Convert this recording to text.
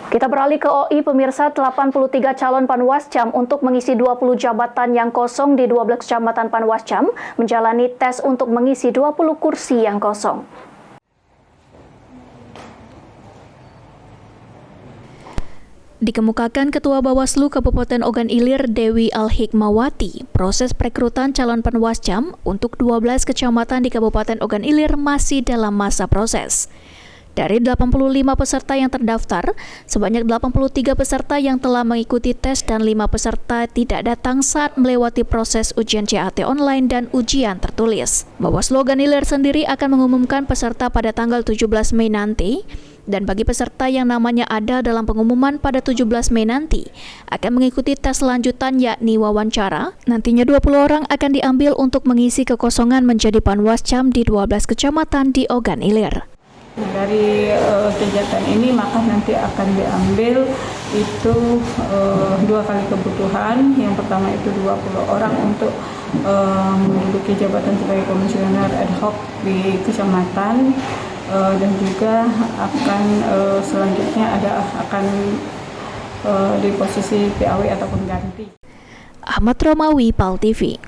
Kita beralih ke OI, pemirsa. 83 calon Panwascam untuk mengisi 20 jabatan yang kosong di 12 kecamatan Panwascam menjalani tes untuk mengisi 20 kursi yang kosong. Dikemukakan Ketua Bawaslu Kabupaten Ogan Ilir Dewi Al-Hikmawati, proses perekrutan calon Panwascam untuk 12 kecamatan di Kabupaten Ogan Ilir masih dalam masa proses. Dari 85 peserta yang terdaftar, sebanyak 83 peserta yang telah mengikuti tes dan 5 peserta tidak datang saat melewati proses ujian CAT online dan ujian tertulis. Bawaslu Ogan Ilir sendiri akan mengumumkan peserta pada tanggal 17 Mei nanti, dan bagi peserta yang namanya ada dalam pengumuman pada 17 Mei nanti, akan mengikuti tes lanjutan yakni wawancara. Nantinya 20 orang akan diambil untuk mengisi kekosongan menjadi Panwascam di 12 kecamatan di Ogan Ilir. Dari kegiatan ini maka nanti akan diambil itu 2 kali kebutuhan. Yang pertama itu 20 orang untuk menduduki jabatan sebagai komisioner ad hoc di kecamatan, dan juga akan selanjutnya akan di posisi PAW ataupun ganti. Ahmad Romawi, PAL TV.